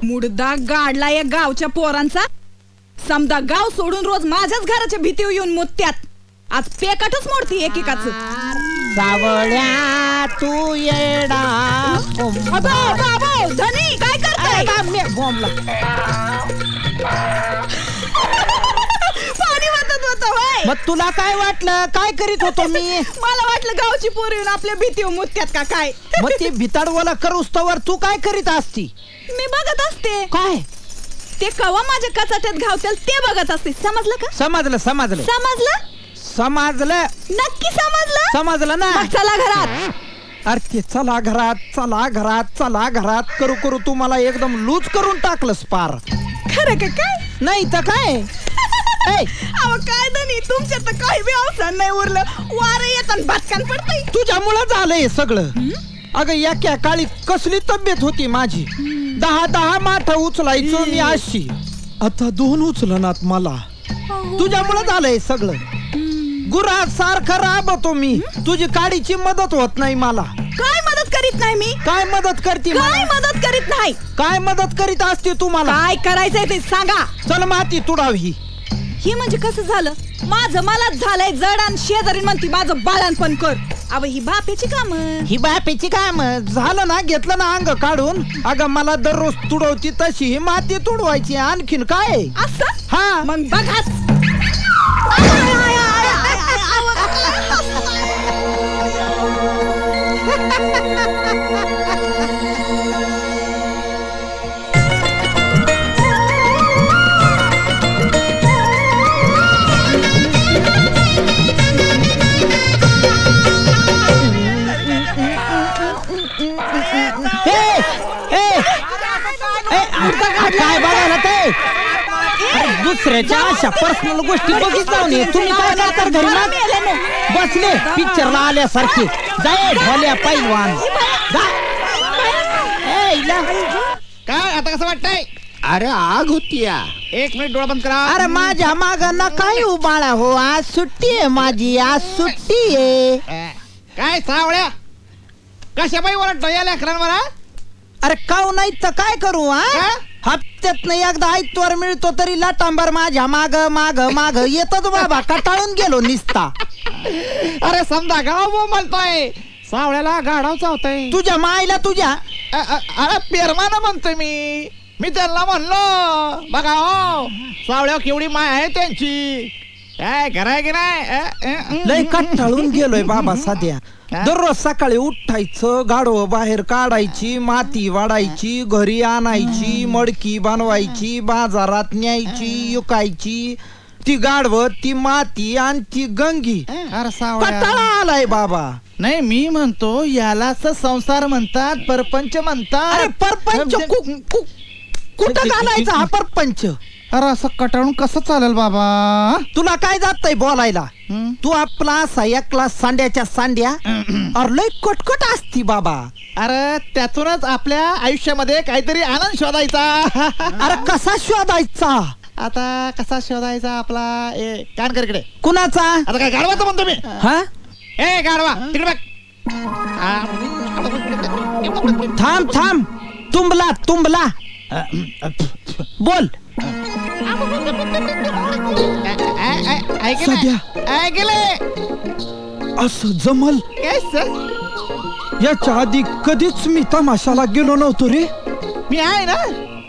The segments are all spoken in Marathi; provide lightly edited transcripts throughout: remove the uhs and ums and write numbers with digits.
मुडदा गाडला या गावच्या पोरांचा. समजा गाव सोडून रोज माझ्याच घराच्या भीतीवर येऊन मुत्यात. आज पेकाटच मोडती एकेकाच. सावळ्या तू येडा धनी काय करताय? पाणी वाटत होत. मग तुला काय वाटलं? काय करीत होतो मी? मला वाटलं गावची पोर येऊन आपल्या भीतीवर मुत्यात का काय. मग ते भिताडवाला करूस्तवर तू काय करीत असती? मी बघत असते. काय ते कवा माझ्या कचाट्यात घावतील ते बघत असते. समजलं का? समजलं समजलं समजलं समजलं. नक्की समजलं. समजलं ना. मग चला घरात. अरे ते चला घरात चला घरात चला घरात करू करू तू मला एकदम लूज करून टाकलंस पार. खरं का काय? नाही तर काय. अहो काय धनी तुमच्या तर काही बी अवसान नाही उरलं. वारं येतात भातकान पडतंय. तुझ्यामुळं झालंय सगळं. अगं या काळी कसली तब्येत होती माझी. 10 माठ उचलायचो मी अशी. आता 2 उचलनात मला. तुझ्यामुळं झालंय सगळं. गुरा सारखा राबतो मी. तुझी काडीची मदत होत नाही मला. काय मदत करीत नाही मी? काय मदत करते? काय मदत करीत नाही? काय मदत करीत असते तुम्हाला? काय करायचंय ते सांगा. चल माती तुडावी. ही म्हणजे कसं झालं? माझं मलाच झालंय जड आणि शेजारी म्हणती माझं बाळणपण कर. अव ही बापेची काम. ही बापेची काम झालं ना. घेतलं ना अंग काढून. अगं मला दररोज तुडवती तशी ही माती तुडवायची. आणखीन काय असं? हा मग बघाच. काय बघायला ते? दुसऱ्याच्या अशा पर्सनल गोष्टी बघित जाऊ नये. तुम्ही काय करता घरी ना? बसले पिक्चरला आल्यासारखे. जाय ढोल्या पैलवान जा. काय आता कसं वाटतंय? अरे आग होतीया. 1 मिनिट डोळा बंद करा. अरे माझ्या माग ना काय उबाळा हो. आज सुट्टी आहे माझी. आज सुट्टी आहे. काय सावळ्या कशा बाई ओरडतो या लेकरांवर? अरे काऊ नाही तर काय करू? हप्त्यात नाही एकदा आयतवार मिळतो तरी लाटांबर माझ्या माग माग माग येतच बाबा. कटाळून गेलो निसता. अरे समजा गाव म्हणतोय सावळ्याला गाढव चावतय. तुझ्या मायला तुझ्या. अरे पेरमान म्हणतोय मी त्यांना म्हणलो बघा हो सावळ्या केवढी माय आहे त्यांची. काय कराय की नाही? लय कटाळून गेलोय बाबा सध्या. दररोज सकाळी उठायचं. गाढव बाहेर काढायची. माती वाढायची. घरी आणायची. मडकी बनवायची. बाजारात न्यायची. युकायची. ती गाढव ती माती आणि ती गंगी. अरे सावळ्या कटाळा आलाय बाबा. नाही मी म्हणतो यालाच संसार म्हणतात. परपंच म्हणतात. अरे परपंच कुठं घालायचा हा परपंच? अरे असं कटाळून कसं चालेल बाबा? तुला काय जातंय बोलायला? तू आपला असा एकला सांड्याच्या सांड्या. अरे लय कटकट असती बाबा. अरे त्यातूनच आपल्या आयुष्यामध्ये काहीतरी आनंद शोधायचा. अरे कसा शोधायचा? आता कसा शोधायचा आपला? कान कर इकडे. कुणाचा? आता काय गाढवाचं म्हणतो मी? हा ए गाढवा तिकडे बघ. थांब थांब. तुंबला बोल. ऐकले असं जमल? याच्या आधी कधीच मी तमाशाला गेलो नव्हतो रे. मी आहे ना.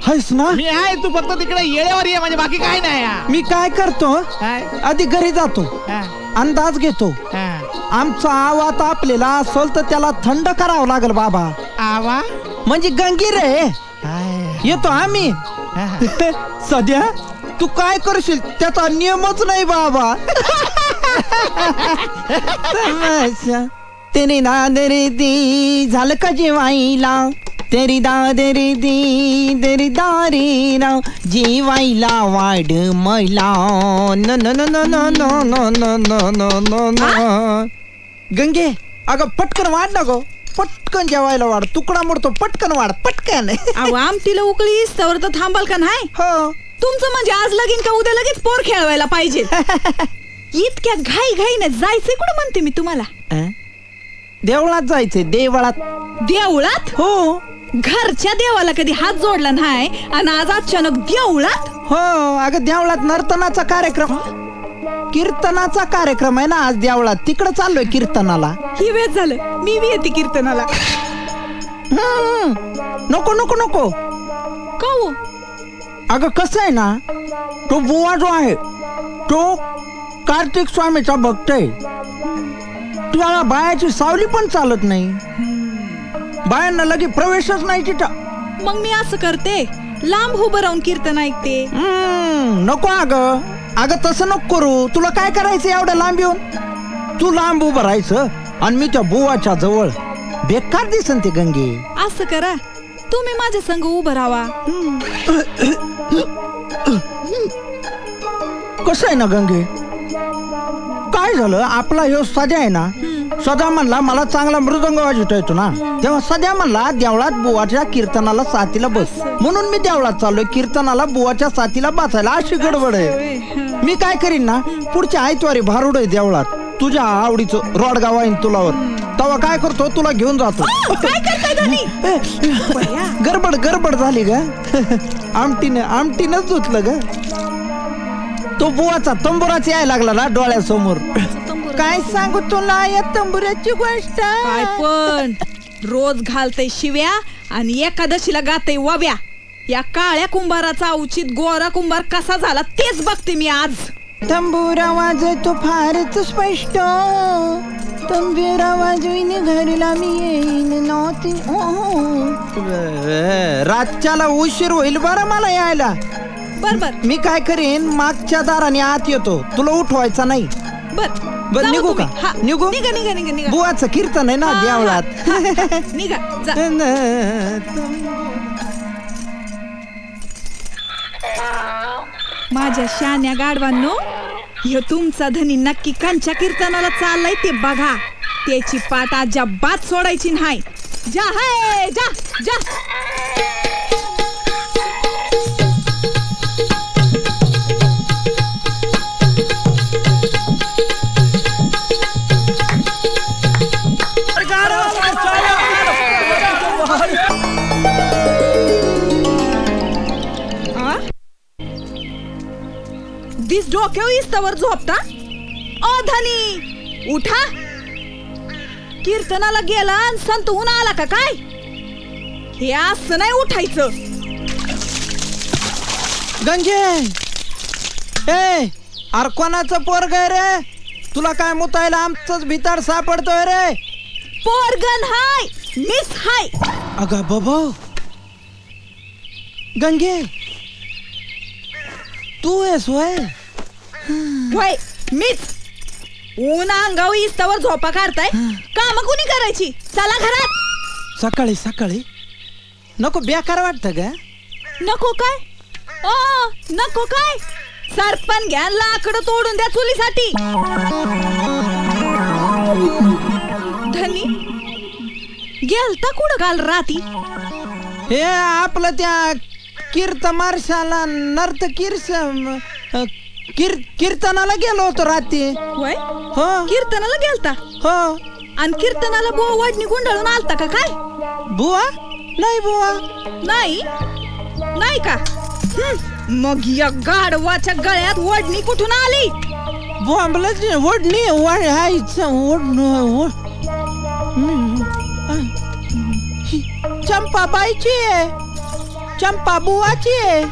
आहेस ना? मी आहे. तू फक्त तिकडे येळेवर ये म्हणजे बाकी काय नाही. मी काय करतो आधी घरी जातो. अंदाज घेतो. आमचा आवा तापलेला असेल तर त्याला थंड करावं लागल बाबा. आवा म्हणजे गंगी रे. येतो आम्ही. सध्या तू काय करशील त्याचा नियमच नाही बाबा. तेरी दादरी दी झालं का जेवायला. तेरी दादरी दी तेरी दारी राव जेवायला वाढ मैला. न न न न न न न न न न. गंगे अगं पटकन वाढ ना गो. पटकन जेवायला वाढ. तुकडा मोडतो. पटकन वाढ पटकन. अहो आमटीला उकळी तवर तर थांबाल का नाही? हो. तुमचं म्हणजे आज लगीन का उद्या लगेच पोर खेळवायला पाहिजे. इतक्या घाई घाईने जायचंय कुठं म्हणते मी तुम्हाला. देवळात जायचंय, देवळात. देवळात? हो घरच्या देवाला कधी हात जोडला नाही आणि आज अचानक देवळात? हो, अगं देवळात नर्तनाचा कार्यक्रम, कीर्तनाचा कार्यक्रम आहे ना आज देवळात, तिकडे चाललोय कीर्तनाला. ही वेळ झालं, मी बी येते कीर्तनाला. नको नको नको. का हो? अगं कसं आहे ना, तो बुवा जो आहे तो कार्तिक स्वामीचा भक्त आहे. तुला बायाची सावली पण चालत नाही, बायांना लगे प्रवेशच नाही तिथं. मग मी असं करते, लांब उभं राहून कीर्तन ऐकते. नको अगं, अगं तसं नको करू. तुला काय करायचं एवढं लांब येऊन? तू लांब उभं राहायचं आणि मी त्या बुवाच्या जवळ. बेकार दिसन ते गंगे. असं करा, तुम्ही माझ्या संग उभं राहा. कसं आहे ना गंगे, काय झालं, आपला ह्यो सध्या आहे ना, सदा म्हणला मला चांगला मृदंग वाजवता येतो ना, तेव्हा सध्या म्हणला देवळात बुवाच्या कीर्तनाला साथीला बस. म्हणून मी देवळात चाललोय कीर्तनाला बुवाच्या साथीला बसायला. अशी गडबड आहे. मी काय करीन ना, पुढच्या आयतवारी भारुड आहे देवळात, तुझ्या आवडीचं रोडगाव आहे तुलावर. तेव्हा काय करतो, तुला घेऊन जातो. काय करताय धनी? गडबड गडबड झाली ग. आमटीनच धुतलं ग. तो बुवाचा तंबुराच यायला लागला ना डोळ्यासमोर. काय सांगू तुला या तंबुराची गोष्ट. काय पण रोज घालतय शिव्या आणि एकादशीला गातय वाव्या. या काळ्या कुंभाराचा औचित गोरा कुंभार कसा झाला तेच बघते मी आज. तंबुरा वाजतो फारच स्पष्ट, तंबुरा वाजवीन घरला मी येईन नव्हती. रातच्याला उशीर होईल बरं मला यायला. बर बर मी काय करीन, मागच्या दाराने आत येतो, तुला उठवायचा नाही. बर बर, जाऊ निघू तुम्ही. का? हा, निघू? निघा निघा निघा निघा. बुवाचं कीर्तन आहे ना हा, देवळात. हा, हा, निघा जा. माझ्या शान्या गाडवांनो, ह्यो तुमचा धनी नक्की कांच्या कीर्तनाला चाललाय ते बघा. त्याची पाठ अजिबात सोडायची नाही. जा हाय जा जा. दिस डोक्यावर इस्तावर झोपता? ओ धनी उठा. कीर्तनाला गेला आणि संतहून आला का काय? हे असं नाही उठायचं. गंगे, ए अरे कोणाचं पोरग आहे रे? तुला काय मुतायला आमचंच भिताड सापडतोय रे? पोरगन हाय, मिस हाय. अगा बाबा, गंगे तू आहेस वय? होय मिस. ऊन अंगावर इस्तावर झोपा काढताय, काम कुणी करायची? चला घरात. सकाळी सकाळी नको, बेकार वाटत ग. नको काय? ओ नको काय? सरपण घ्या, लाकडं तोडून द्या चुलीसाठी. धनी गेलता कुठं काल राती? हे आपलं त्या कीर्तमार्शाला कीर्तनाला गेलो होतो रात्री. होय, हो कीर्तनाला गेलता? हो. आणि कीर्तनाला बुवा वाटणी गुंडाळून आलता का काय? बुवा नाही, बुवा नाही नाही का? मग या गाढवाच्या गळ्यात वडणी कुठून आली? बुवा मला ओढणी चंपाबाईची आहे, चंपा बुवाची आहे.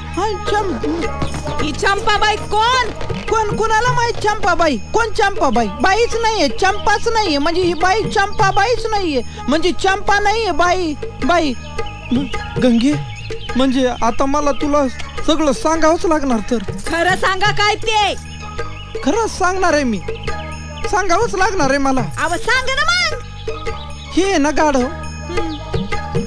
ही चंपाबाई कोण? कोण कुणाला माहित? चंपाबाई कोण? चंपाबाई बाईच नाहीये, चंपाच नाहीये. म्हणजे ही बाई चंपाबाईच नाहीये, म्हणजे चंपा नाहीये बाई. बाई गंगे, म्हणजे आता मला तुला सगळं सांगावंच लागणार. तर खरं सांगा काय ते? खरंच सांगणार आहे मी, सांगावंच लागणार आहे मला. अव सांग ना मग. हे ना गाढव,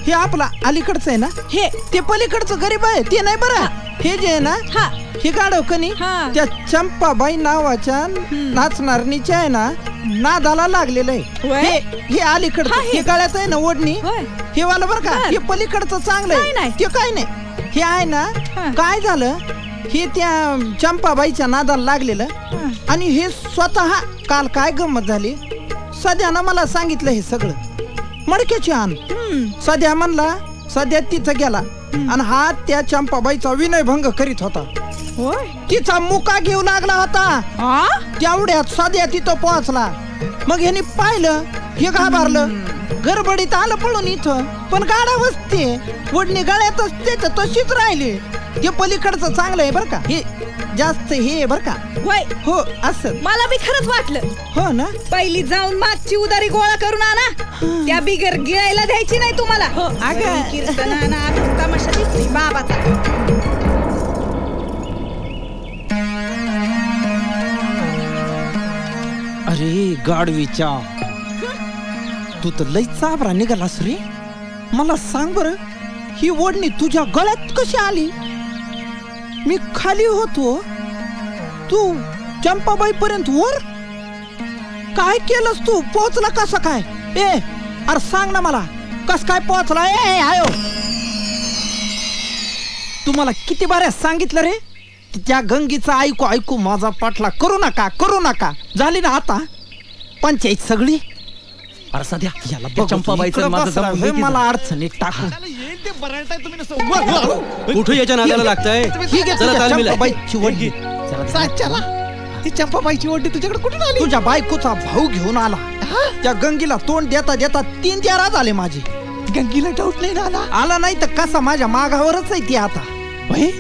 हे आपला अलीकडचं आहे ना, हे ते पलीकडचं गरीब आहे ते नाही बरं. हे जे आहे ना, हा हे गाढव कनी हा. त्या चंपाबाई नावाच्या नाचणारणीच्या आहे ना नादाला लागलेलं आहे. होय? हे अलीकडचं, हा, हे. हे गळ्यात आहे ना ओढणी, होय. हे वाला बरं का. बर. हे पलीकडचं चांगलं काय आहे, नाही. ते काय नाही. हे आहे ना, हा. काय झालं, हे त्या चंपाबाईच्या नादाला लागलेलं. आणि हे स्वतः काल काय गंमत झाली, सध्यानं मला सांगितलं हे सगळं मडक्याची आण. सध्या म्हणला सध्या तिथं गेला आणि हा त्या चंपाबाईचा विनयभंग करीत होता. होय तिचा मुका घेऊ लागला होता. आ तेवढ्यात सध्या तिथं पोहोचला. मग ह्यानी पाहिलं हे घाबरलं, गडबडीत आलं पळून इथं. पण गाडा बसते ओढणी गळ्यातच त्याच्या तशीच राहिली. ते पलीकडचं चांगलं आहे बरं का, हे जास्त हे बर का. होय हो असं मला बी खरंच वाटलं. हो ना. पहिली जाऊन मागची उदारी गोळा करून आणा. त्या बिगर गिळायला द्यायची नाही तुम्हाला. अगं. कीर्तन आणा, तमाशा दिसतोय बाबाचा. अरे गाडवीच्या, तू तर लई चाबरा निघालास रे. मला सांग बर, ही ओढणी तुझ्या गळ्यात कशी आली? मी खाली होतो, तू चंपाबाई पर्यंत वर काय केलंस? तू पोहोचला कसा काय? ए अरे सांग ना मला, कस काय पोहोचला? ए आयो, तुम्हाला किती बाऱ्या सांगितलं रे, त्या गंगीचा ऐकू ऐकू माझा पाठला करू नका, करू नका. झाली ना आता पंचायत सगळी. अरे सध्या याला बघू, चंपाबाईचं इकडं माझं बसला, जमून हे नाही मला अडचणीत टाकून. येईल ते बरळताय तुम्ही नुसतं. कुठे याच्या नादाला लागतंय? ही घे चला तुझ्या तालमीला. चंपाबाईची वडणी. साच्याला ही चंपाबाईची ओढणी तुझ्याकडे कुठून आली? तुझ्या बायकोचा भाऊ घेऊन आला. त्या गंगीला तोंड देता देता 3 तेरा झाले माझे. गंगीला डाऊट नाही ना आला? आला नाही तर कसा माझ्या मागावरच आहे ती आता.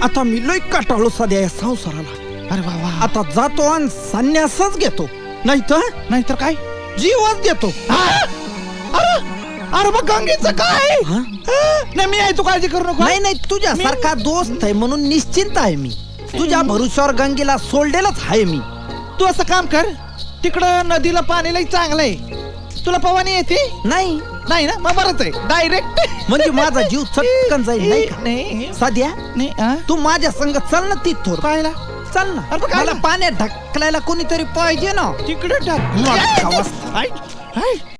आता मी लई कटाळू सध्या या संसाराला. अरे वा वा. आता जातो आणि संन्यासच घेतो, नाहीतर काय? जीवच देतो. अरे मग गंगेचं काय? हा? नाही मी आहे, तू काळजी करू नको. नाही नाही, तुझ्यासारखा दोस्त आहे म्हणून निश्चिंत आहे मी. तुझ्या भरुशावर गंगेला सोडलेलंच आहे मी. तू असं काम कर, तिकडं नदीला पाणी लई चांगलं आहे. तुला पवानी येते? नाही नाही ना, मग बरंच आहे. डायरेक्ट म्हणजे माझा जीव चटकन जाईल नाही का? नाही सध्या नाही हा? तू माझ्या संग चल ना तिथं. पाहायला चल ना. अरे पण काय मला ना? पाण्यात ढकलायला कोणीतरी पाहिजे ना. तिकडे टाक. मग खावास. हाय, हाय.